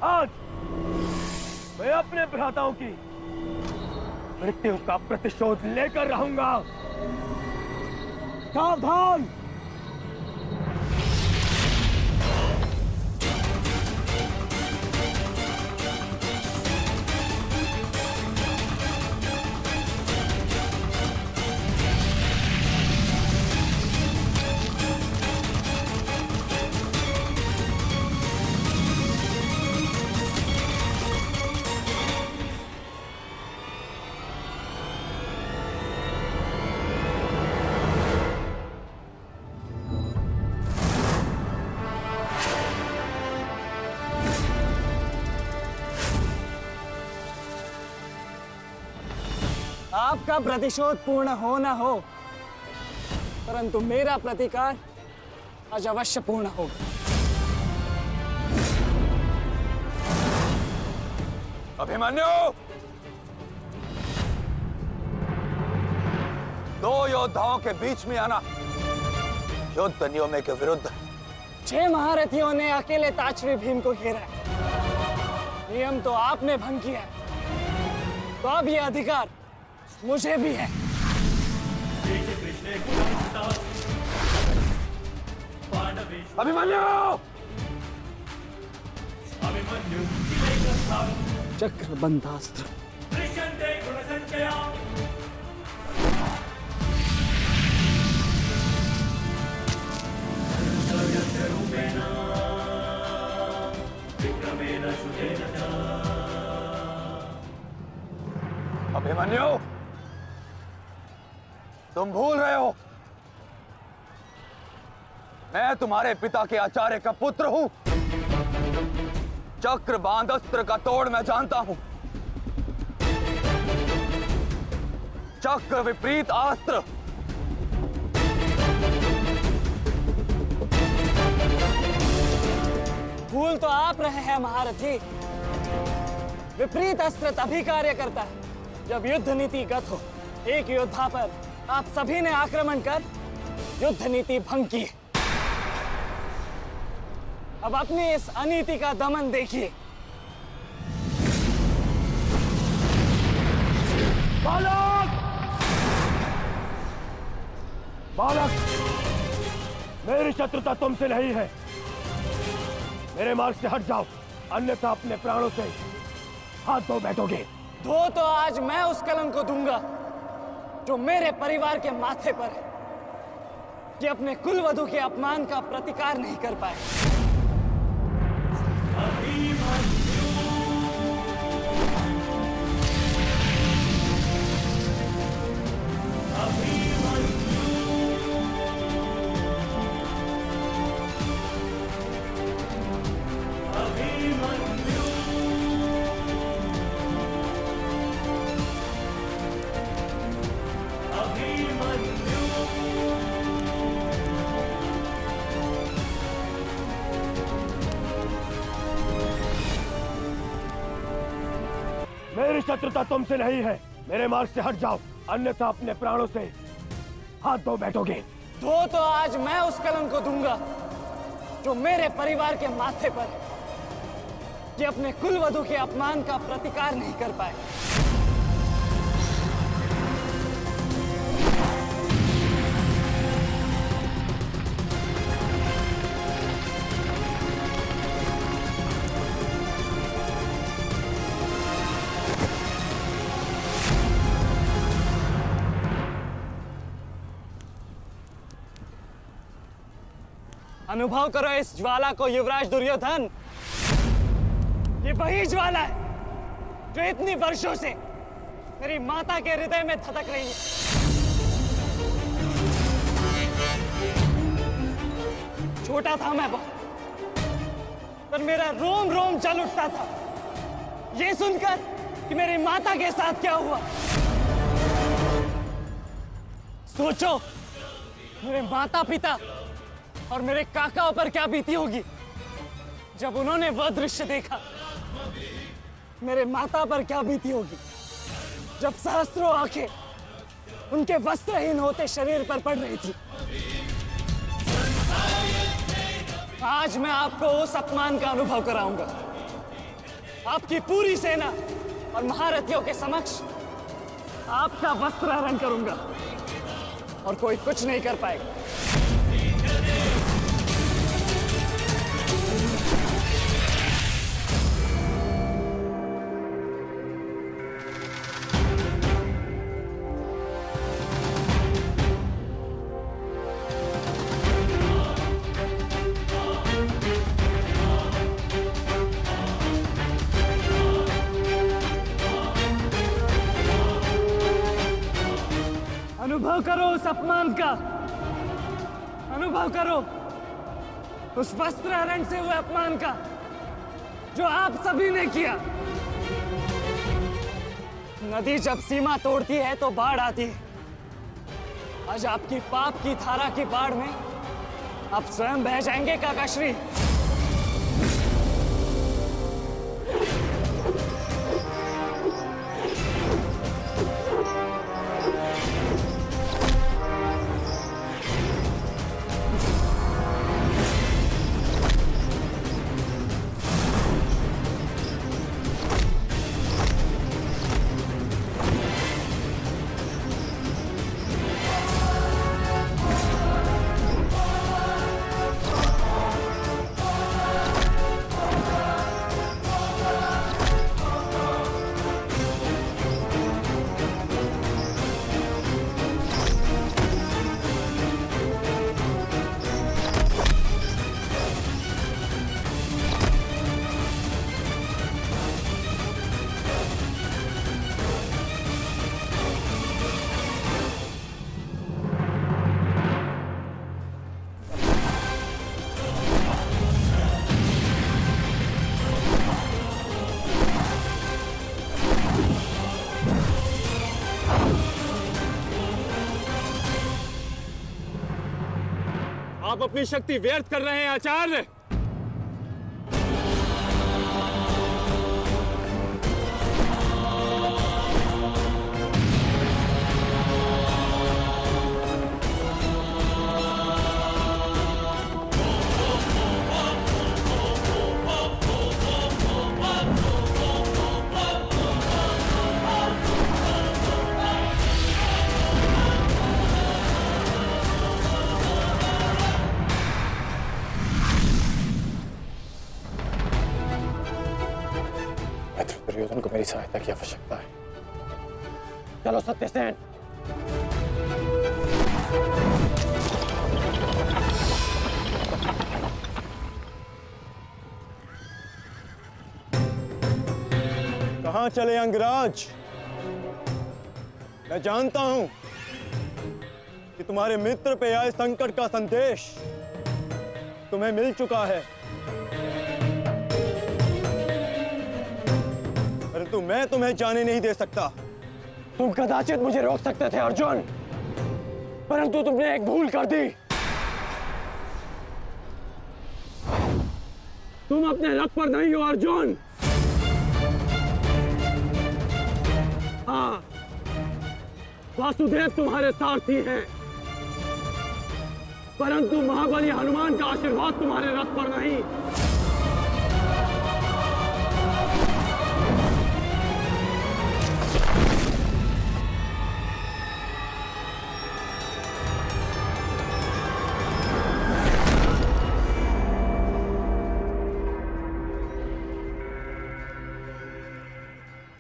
आज मैं अपने भ्राताओं की मृत्यु का प्रतिशोध लेकर रहूंगा। सावधान! आपका प्रतिशोध पूर्ण हो ना हो, परंतु मेरा प्रतिकार आज अवश्य पूर्ण होगा। अभिमन्यु, दो योद्धाओं के बीच में आना युद्ध नियमों के विरुद्ध। 6 महारथियों ने अकेले ताचरी भीम को घेरा है। नियम तो आपने भंग किया है, तो अब यह अधिकार मुझे भी है। अभिमन्यु! चक्रबंधास्त्र। अभिमन्यु, तुम भूल रहे हो, मैं तुम्हारे पिता के आचार्य का पुत्र हूं। चक्रबांध अस्त्र का तोड़ मैं जानता हूं। चक्र विपरीत अस्त्र भूल तो आप रहे हैं महारथी। विपरीत अस्त्र तभी कार्य करता है जब युद्ध नीति गत हो। एक योद्धा पर आप सभी ने आक्रमण कर युद्ध नीति भंग की। अब अपनी इस अनीति का दमन देखिए। बालक! बालक! मेरी शत्रुता तुमसे नहीं है। मेरे मार्ग से हट जाओ, अन्यथा अपने प्राणों से हाथ धो बैठोगे। धो तो आज मैं उस कलंक को दूंगा जो मेरे परिवार के माथे पर है, कि अपने कुलवधु के अपमान का प्रतिकार नहीं कर पाए। मेरी शत्रुता तुमसे नहीं है। मेरे मार्ग से हट जाओ, अन्यथा अपने प्राणों से हाथ धो बैठोगे। धो तो आज मैं उस कलंक को दूंगा जो मेरे परिवार के माथे पर है, कि अपने कुलवधु के अपमान का प्रतिकार नहीं कर पाए। अनुभव करो इस ज्वाला को युवराज दुर्योधन। ये वही ज्वाला है जो इतनी वर्षों से मेरी माता के हृदय में धधक रही है। छोटा था मैं बहुत, पर मेरा रोम रोम जल उठता था ये सुनकर कि मेरी माता के साथ क्या हुआ। सोचो, मेरे माता पिता और मेरे काकाओं पर क्या बीती होगी जब उन्होंने वह दृश्य देखा। मेरे माता पर क्या बीती होगी जब सहस्त्रों आंखें उनके वस्त्रहीन होते शरीर पर पड़ रही थी। आज मैं आपको उस अपमान का अनुभव कराऊंगा आपकी पूरी सेना और महारथियों के समक्ष आपका वस्त्रहरण करूंगा और कोई कुछ नहीं कर पाएगा। अनुभव करो उस अपमान का, अनुभव करो उस वस्त्रहरण से हुए अपमान का जो आप सभी ने किया। नदी जब सीमा तोड़ती है तो बाढ़ आती है। आज आपकी पाप की धारा की बाढ़ में आप स्वयं बह जाएंगे काकाश्री। आप अपनी शक्ति व्यर्थ कर रहे हैं आचार्य। दुर्योधन को मेरी सहायता की आवश्यकता है। चलो सत्यसेन। कहां चले अंगराज? मैं जानता हूं कि तुम्हारे मित्र पे आए संकट का संदेश तुम्हें मिल चुका है, परंतु मैं तुम्हें जाने नहीं दे सकता। तुम कदाचित मुझे रोक सकते थे अर्जुन, परंतु तुमने एक भूल कर दी। तुम अपने रथ पर नहीं हो अर्जुन। हाँ, वासुदेव तुम्हारे सारथी हैं, परंतु महाबली हनुमान का आशीर्वाद तुम्हारे रथ पर नहीं।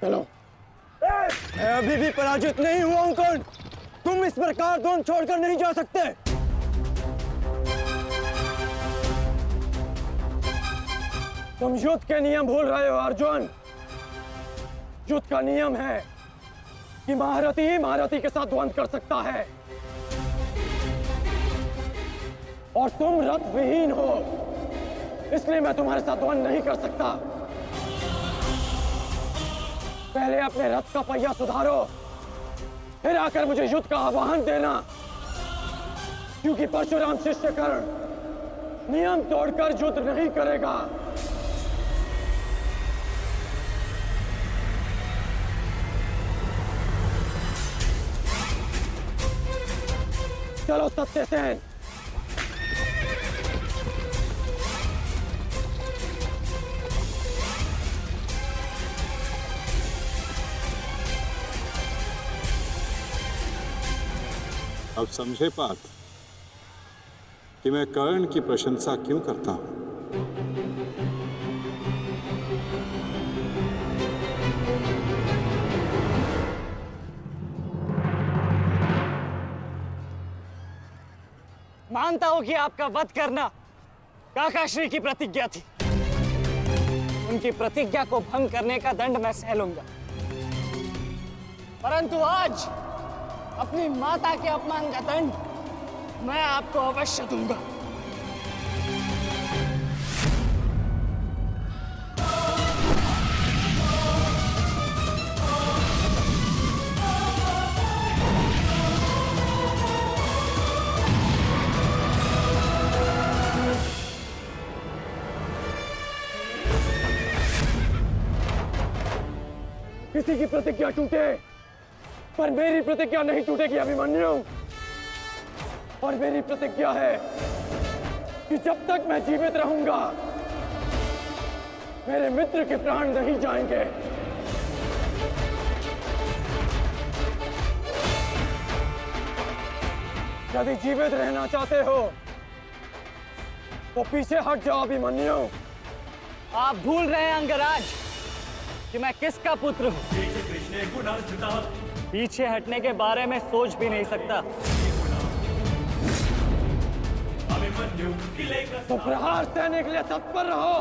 चलो। मैं अभी भी पराजित नहीं हुआ हूं कर्ण। तुम इस प्रकार द्रोण छोड़कर नहीं जा सकते। तुम युद्ध के नियम भूल रहे हो अर्जुन। युद्ध का नियम है कि महारथी ही महारथी के साथ द्वंद्व कर सकता है, और तुम रथ विहीन हो, इसलिए मैं तुम्हारे साथ द्वंद्व नहीं कर सकता। पहले अपने रथ का पहिया सुधारो, फिर आकर मुझे युद्ध का आह्वान देना, क्योंकि परशुराम शिष्य कर्ण नियम तोड़कर युद्ध नहीं करेगा। चलो सत्यसेन। अब समझे पार्थ कि मैं कर्ण की प्रशंसा क्यों करता हूं। मानता हूं कि आपका वध करना काकाश्री की प्रतिज्ञा थी। उनकी प्रतिज्ञा को भंग करने का दंड मैं सह लूंगा, परंतु आज अपनी माता के अपमान का दंड मैं आपको अवश्य दूंगा। किसी की प्रतिज्ञा टूटे पर मेरी प्रतिज्ञा नहीं टूटेगी अभिमन्यु। और मेरी प्रतिज्ञा है कि जब तक मैं जीवित रहूंगा मेरे मित्र के प्राण नहीं जाएंगे। यदि जीवित रहना चाहते हो तो पीछे हट जाओ अभिमन्यु। आप भूल रहे हैं अंगराज कि मैं किसका पुत्र हूं। पीछे हटने के बारे में सोच भी नहीं सकता। तो प्रहार सहने के लिए तत्पर रहो।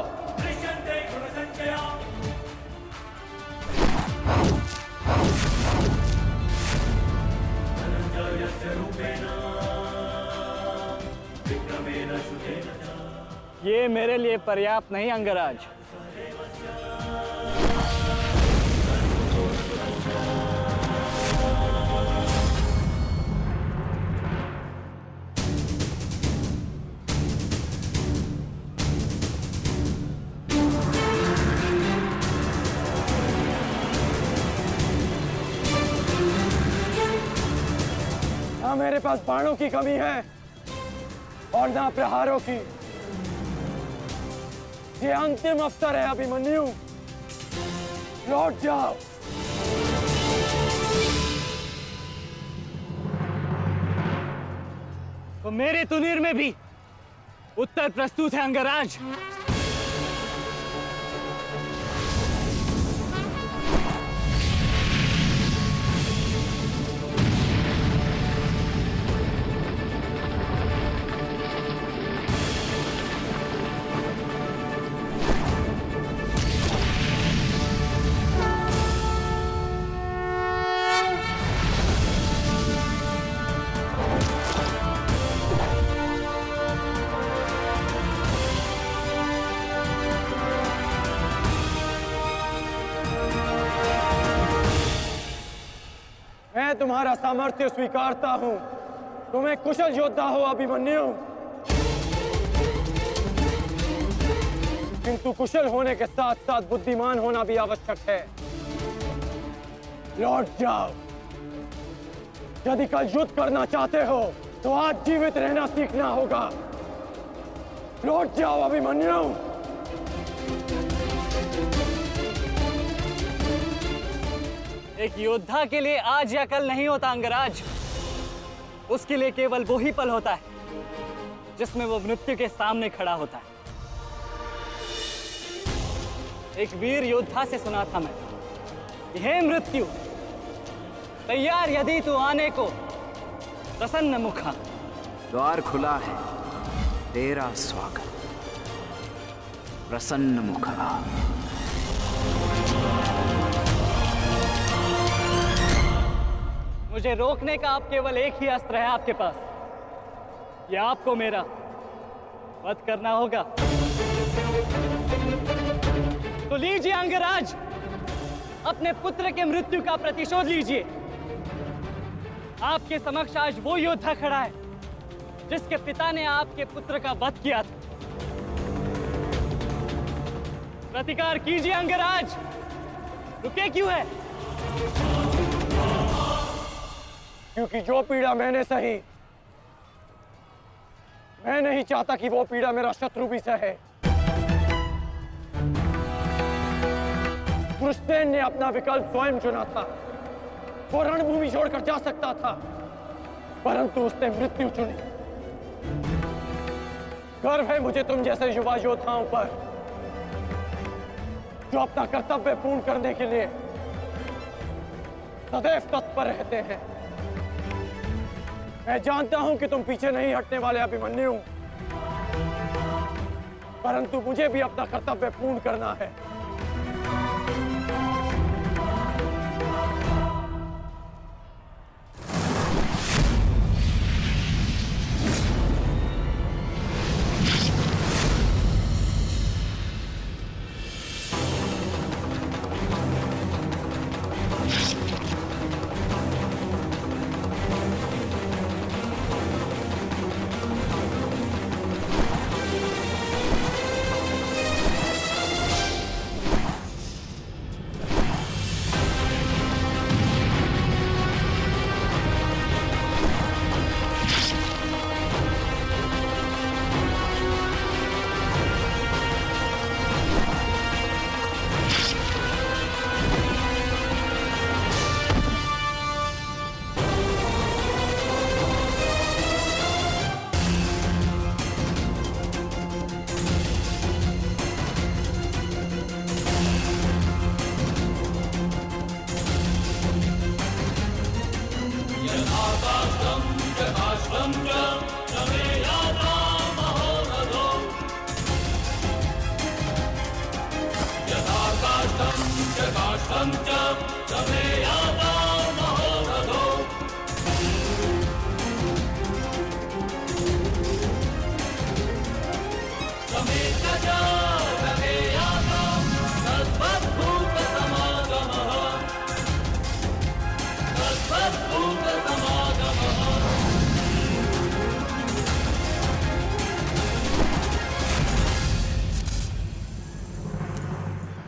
ये मेरे लिए पर्याप्त नहीं अंगराज। ना मेरे पास बाणों की कमी है और ना प्रहारों की। ये अंतिम अवसर है अभिमन्यु, लौट जाओ। तो मेरे तुनीर में भी उत्तर प्रस्तुत है अंगराज। मैं तुम्हारा सामर्थ्य स्वीकारता हूं। तुम एक कुशल योद्धा हो अभिमन्यु, किंतु कुशल होने के साथ साथ बुद्धिमान होना भी आवश्यक है। लौट जाओ। यदि कल युद्ध करना चाहते हो तो आज जीवित रहना सीखना होगा। लौट जाओ अभिमन्यु। एक योद्धा के लिए आज या कल नहीं होता अंगराज। उसके लिए केवल वो ही पल होता है जिसमें वो मृत्यु के सामने खड़ा होता है। एक वीर योद्धा से सुना था मैं, हे मृत्यु, तैयार यदि तू आने को प्रसन्न मुखा। द्वार खुला है, तेरा स्वागत प्रसन्न मुखा। मुझे रोकने का अब केवल एक ही अस्त्र है आपके पास। यह आपको मेरा वध करना होगा। तो लीजिए अंगराज, अपने पुत्र के मृत्यु का प्रतिशोध लीजिए। आपके समक्ष आज वो योद्धा खड़ा है जिसके पिता ने आपके पुत्र का वध किया था। प्रतिकार कीजिए अंगराज, रुके क्यों है? क्योंकि जो पीड़ा मैंने सही, मैं नहीं चाहता कि वो पीड़ा मेरा शत्रु भी सहे। कृष्ण ने अपना विकल्प स्वयं चुना था। वो रणभूमि छोड़कर जा सकता था, परंतु उसने मृत्यु चुनी। गर्व है मुझे तुम जैसे युवा योद्धाओं पर, जो अपना कर्तव्य पूर्ण करने के लिए सदैव तत्पर रहते हैं। मैं जानता हूं कि तुम पीछे नहीं हटने वाले अभिमन्यु, परंतु मुझे भी अपना कर्तव्य पूर्ण करना है।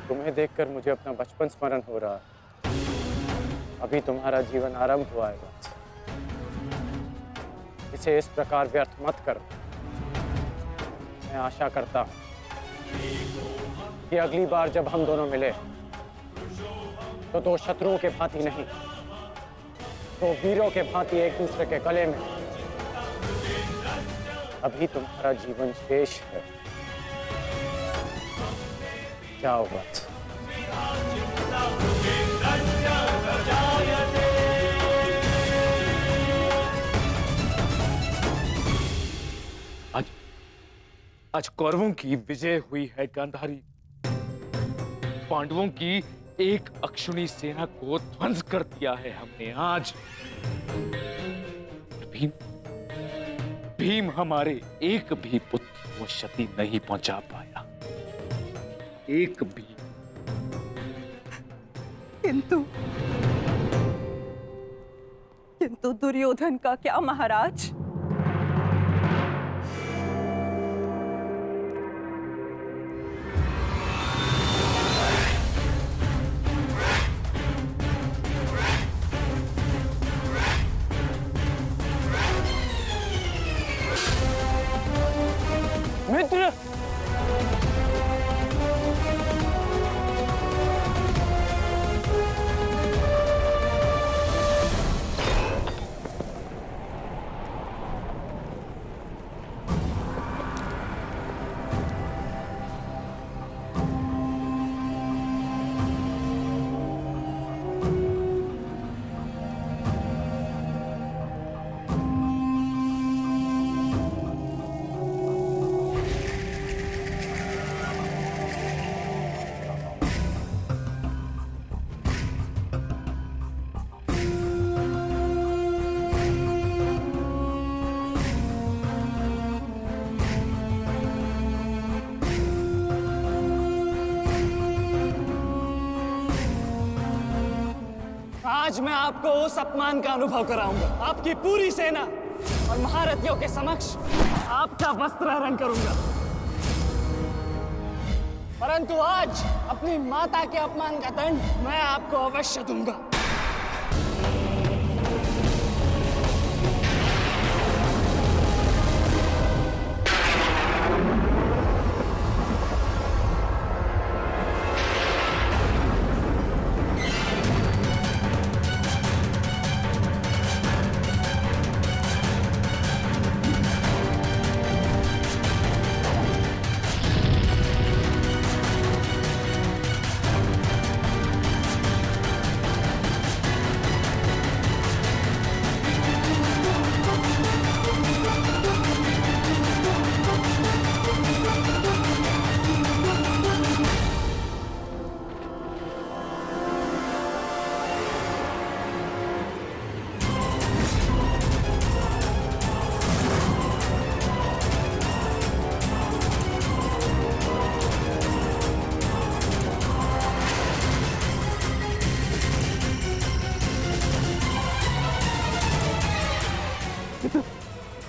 तुम्हें देखकर मुझे अपना बचपन स्मरण हो रहा है। अभी तुम्हारा जीवन आरंभ हुआ है वत्स। इसे इस प्रकार व्यर्थ मत करो। मैं आशा करता हूं कि अगली बार जब हम दोनों मिले तो दो शत्रुओं के भांति नहीं, तो वीरों के भांति एक दूसरे के गले में। अभी तुम्हारा जीवन शेष है। जाओ वत्स। आज कौरवों की विजय हुई है गांधारी। पांडवों की एक अक्षुणी सेना को ध्वंस कर दिया है हमने आज। भीम हमारे एक भी पुत्र को क्षति नहीं पहुंचा पाया, एक भी। किंतु दुर्योधन का क्या महाराज? मित्र, आज मैं आपको उस अपमान का अनुभव कराऊंगा। आपकी पूरी सेना और महारथियों के समक्ष आपका वस्त्र हरण करूंगा। परंतु आज अपनी माता के अपमान का दंड मैं आपको अवश्य दूंगा।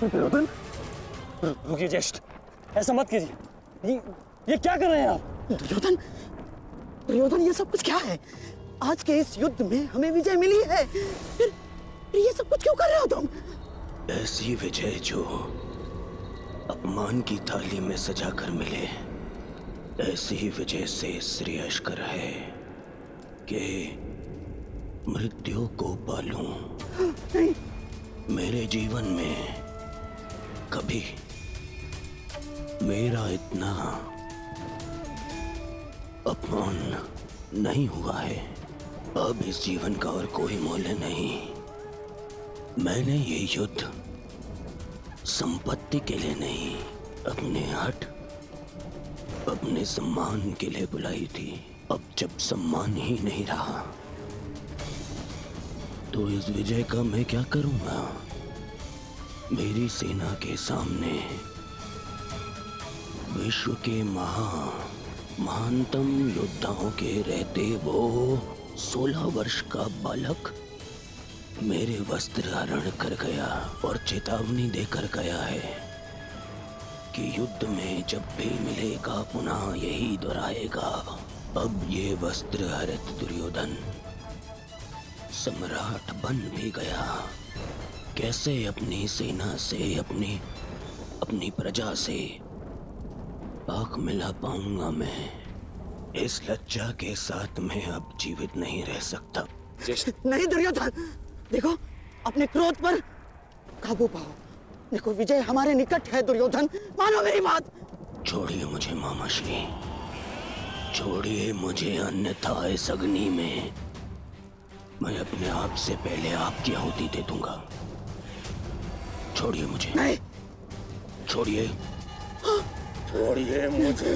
दुर्योधन, रुकिए ज्येष्ठ, ऐसा मत कीजिए। ये क्या कर रहे हैं आप? दुर्योधन, दुर्योधन, ये सब कुछ क्या है? आज के इस युद्ध में हमें विजय मिली है, फिर ये सब कुछ क्यों कर रहे हो तुम? ऐसी विजय जो अपमान की थाली में सजा कर मिले, ऐसी ही विजय से श्रेयस्कर है कि मृत्यु को पालूं। मेरे जीवन में कभी मेरा इतना अपमान नहीं हुआ है। अब इस जीवन का और कोई मूल्य नहीं। मैंने ये युद्ध संपत्ति के लिए नहीं, अपने हट, अपने सम्मान के लिए बुलाई थी। अब जब सम्मान ही नहीं रहा तो इस विजय का मैं क्या करूंगा? मेरी सेना के सामने विश्व के महानतम योद्धाओं के रहते वो 16 वर्ष का बालक मेरे वस्त्र हरण कर गया और चेतावनी देकर गया है कि युद्ध में जब भी मिलेगा पुनः यही दोहराएगा। अब ये वस्त्र हरित दुर्योधन सम्राट बन भी गया। कैसे अपनी सेना से, अपनी प्रजा से आंख मिला पाऊंगा मैं? इस लज्जा के साथ मैं अब जीवित नहीं रह सकता। नहीं दुर्योधन, देखो अपने क्रोध पर काबू पाओ। देखो विजय हमारे निकट है दुर्योधन, मानो मेरी बात। छोड़िए मुझे मामाश्री, छोड़िए मुझे, अन्यथा इस अग्नि में मैं अपने आप से पहले आपकी आहुति दे दूंगा। छोड़िए मुझे। नहीं, छोड़िए, छोड़िए मुझे।